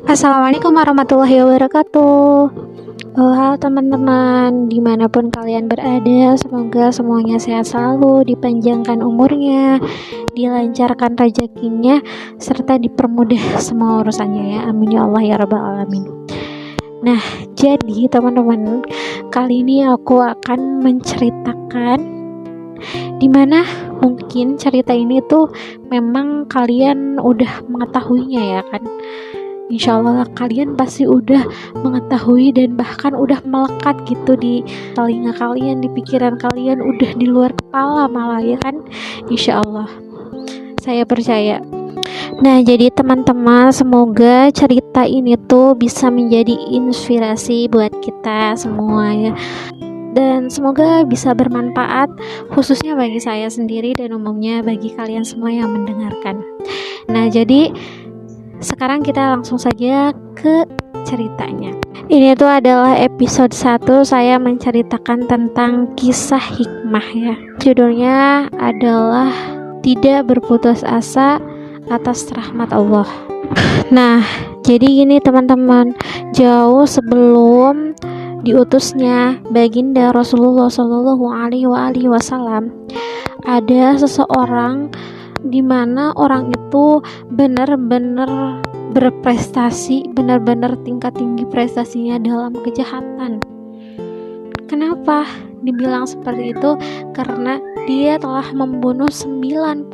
Assalamualaikum warahmatullahi wabarakatuh. Halo teman-teman, dimanapun kalian berada, semoga semuanya sehat selalu, dipanjangkan umurnya, dilancarkan rezekinya, serta dipermudah semua urusannya ya. Amin ya Allah ya rabbal alamin. Nah, jadi teman-teman, kali ini aku akan menceritakan dimana mungkin cerita ini tuh memang kalian udah mengetahuinya ya kan. Insya Allah kalian pasti udah mengetahui dan bahkan udah melekat gitu di telinga kalian, di pikiran kalian, udah di luar kepala malah ya kan. Insya Allah saya percaya. Nah, jadi teman-teman, semoga cerita ini tuh bisa menjadi inspirasi buat kita semua ya, dan semoga bisa bermanfaat khususnya bagi saya sendiri dan umumnya bagi kalian semua yang mendengarkan. Nah, jadi sekarang kita langsung saja ke ceritanya. Ini tuh adalah episode 1, saya menceritakan tentang kisah hikmah ya. Judulnya adalah Tidak Berputus Asa Atas Rahmat Allah. Nah, jadi gini teman-teman, jauh sebelum diutusnya baginda Rasulullah Shallallahu Alaihi Wasallam, ada seseorang di mana orang itu benar-benar berprestasi, benar-benar tingkat tinggi prestasinya dalam kejahatan. Kenapa dibilang seperti itu? Karena dia telah membunuh 99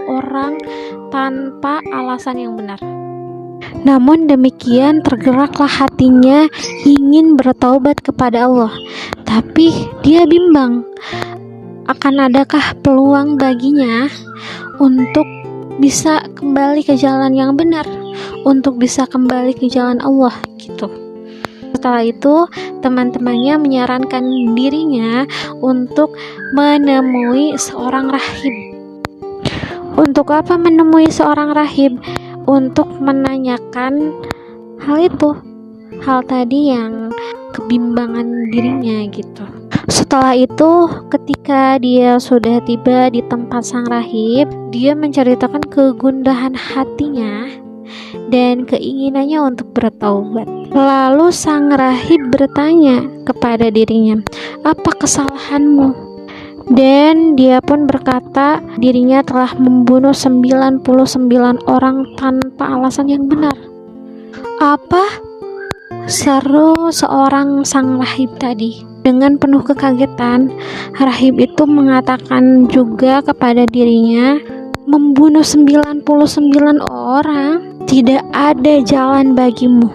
orang tanpa alasan yang benar. Namun demikian tergeraklah hatinya ingin bertaubat kepada Allah. Tapi dia bimbang, akan adakah peluang baginya untuk bisa kembali ke jalan yang benar, untuk bisa kembali ke jalan Allah gitu. Setelah itu teman-temannya menyarankan dirinya untuk menemui seorang rahib. Untuk apa menemui seorang rahib? Untuk menanyakan hal itu, hal tadi yang kebimbangan dirinya gitu. Setelah itu, ketika dia sudah tiba di tempat sang rahib, dia menceritakan kegundahan hatinya dan keinginannya untuk bertaubat. Lalu sang rahib bertanya kepada dirinya, "Apa kesalahanmu?" Dan dia pun berkata dirinya telah membunuh 99 orang tanpa alasan yang benar. "Apa?" seru seorang sang rahib tadi. Dengan penuh kekagetan, rahib itu mengatakan juga kepada dirinya, membunuh 99 orang tidak ada jalan bagimu.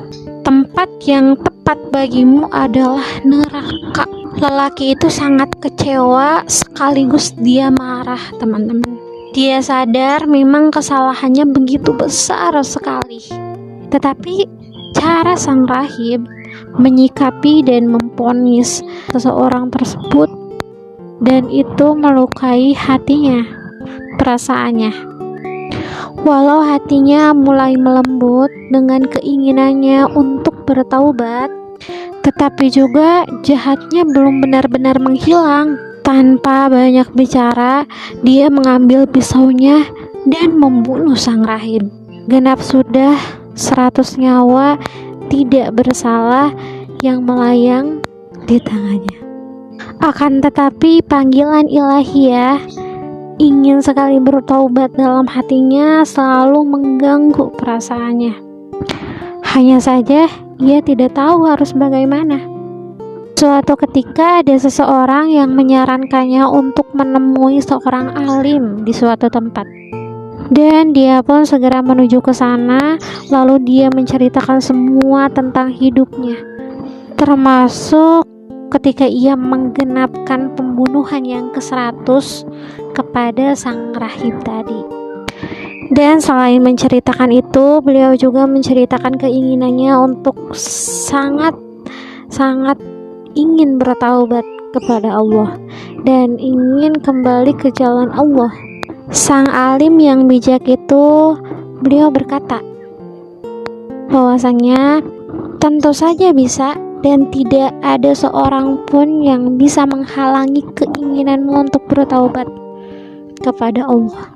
Tempat yang tepat bagimu adalah neraka. Lelaki itu sangat kecewa sekaligus dia marah, teman-teman. Dia sadar memang kesalahannya begitu besar sekali. Tetapi cara sang rahib menyikapi dan memponis seseorang tersebut, dan itu melukai hatinya, perasaannya. Walau hatinya mulai melembut dengan keinginannya untuk bertaubat, tetapi juga jahatnya belum benar-benar menghilang. Tanpa banyak bicara, dia mengambil pisaunya dan membunuh sang rahib. Genap sudah 100 nyawa tidak bersalah yang melayang di tangannya. Akan tetapi panggilan ilahiyah ingin sekali bertaubat dalam hatinya selalu mengganggu perasaannya. Hanya saja ia tidak tahu harus bagaimana. Suatu ketika ada seseorang yang menyarankannya untuk menemui seorang alim di suatu tempat. Dan dia pun segera menuju ke sana, lalu dia menceritakan semua tentang hidupnya, termasuk ketika ia menggenapkan pembunuhan yang ke-100 kepada sang rahib tadi. Dan selain menceritakan itu, beliau juga menceritakan keinginannya untuk sangat ingin bertaubat kepada Allah dan ingin kembali ke jalan Allah. Sang alim yang bijak itu, beliau berkata bahwasanya tentu saja bisa, dan tidak ada seorang pun yang bisa menghalangi keinginanmu untuk bertaubat kepada Allah.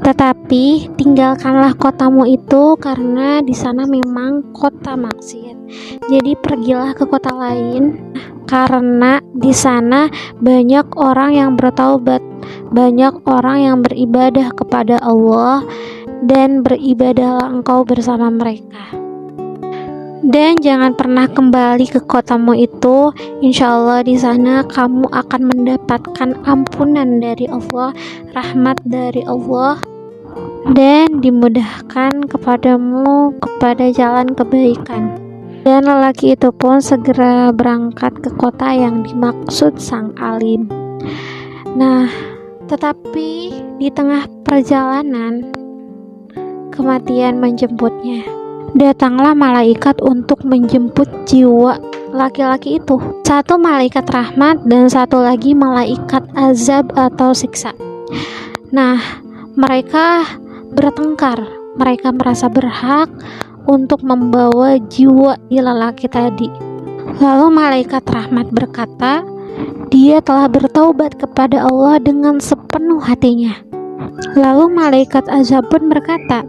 Tetapi tinggalkanlah kotamu itu karena di sana memang kota maksiat. Jadi pergilah ke kota lain karena di sana banyak orang yang bertaubat, banyak orang yang beribadah kepada Allah, dan beribadahlah engkau bersama mereka. Dan jangan pernah kembali ke kotamu itu. Insya Allah di sana kamu akan mendapatkan ampunan dari Allah, rahmat dari Allah, dan dimudahkan kepadamu kepada jalan kebaikan. Dan lelaki itu pun segera berangkat ke kota yang dimaksud sang alim. Nah, tetapi di tengah perjalanan kematian menjemputnya. Datanglah malaikat untuk menjemput jiwa laki-laki itu. Satu malaikat rahmat dan satu lagi malaikat azab atau siksa. Nah, mereka bertengkar. Mereka merasa berhak untuk membawa jiwa di lelaki tadi. Lalu malaikat rahmat berkata, dia telah bertaubat kepada Allah dengan sepenuh hatinya. Lalu malaikat azab pun berkata,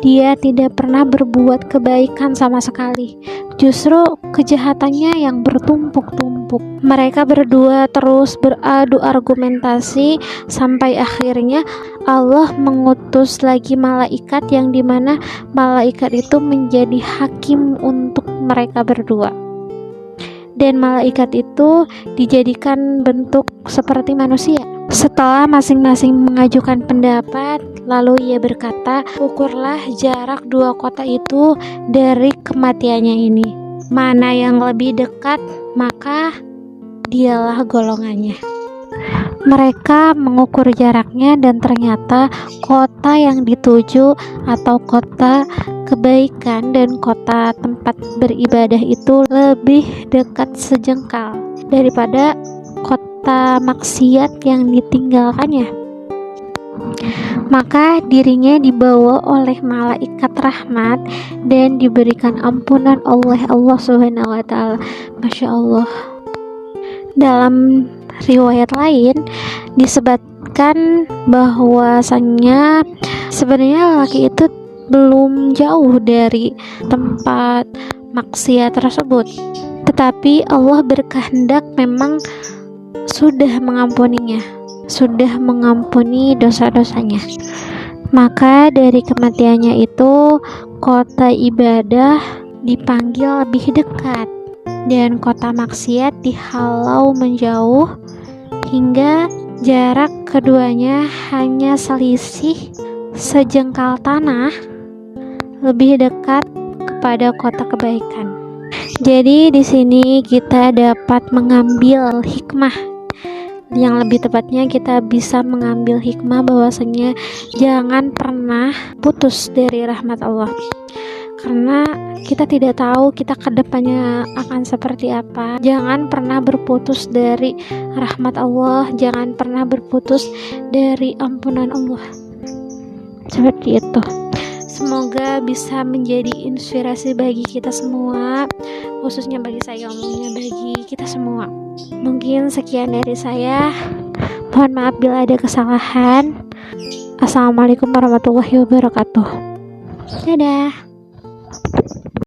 dia tidak pernah berbuat kebaikan sama sekali. Justru kejahatannya yang bertumpuk-tumpuk. Mereka berdua terus beradu argumentasi sampai akhirnya Allah mengutus lagi malaikat yang dimana malaikat itu menjadi hakim untuk mereka berdua. Dan malaikat itu dijadikan bentuk seperti manusia. Setelah masing-masing mengajukan pendapat, lalu ia berkata, ukurlah jarak dua kota itu dari kematiannya ini. Mana yang lebih dekat, maka dialah golongannya. Mereka mengukur jaraknya dan ternyata kota yang dituju atau kota kebaikan dan kota tempat beribadah itu lebih dekat sejengkal daripada kota maksiat yang ditinggalkannya. Maka dirinya dibawa oleh malaikat rahmat dan diberikan ampunan oleh Allah Subhanahu wa taala. Masya Allah. Dalam riwayat lain disebutkan bahwasannya sebenarnya laki itu belum jauh dari tempat maksiat tersebut, tetapi Allah berkehendak memang sudah mengampuninya, sudah mengampuni dosa-dosanya. Maka dari kematiannya itu kota ibadah dipanggil lebih dekat dan kota maksiat dihalau menjauh hingga jarak keduanya hanya selisih sejengkal tanah lebih dekat kepada kota kebaikan. Jadi di sini kita dapat mengambil hikmah. Yang lebih tepatnya kita bisa mengambil hikmah bahwasanya jangan pernah putus dari rahmat Allah. Karena kita tidak tahu kita kedepannya akan seperti apa. Jangan pernah berputus dari rahmat Allah. Jangan pernah berputus dari ampunan Allah. Seperti itu. Semoga bisa menjadi inspirasi bagi kita semua, khususnya bagi saya, omongnya bagi kita semua. Mungkin sekian dari saya. Mohon maaf bila ada kesalahan. Assalamualaikum warahmatullahi wabarakatuh. Dadah.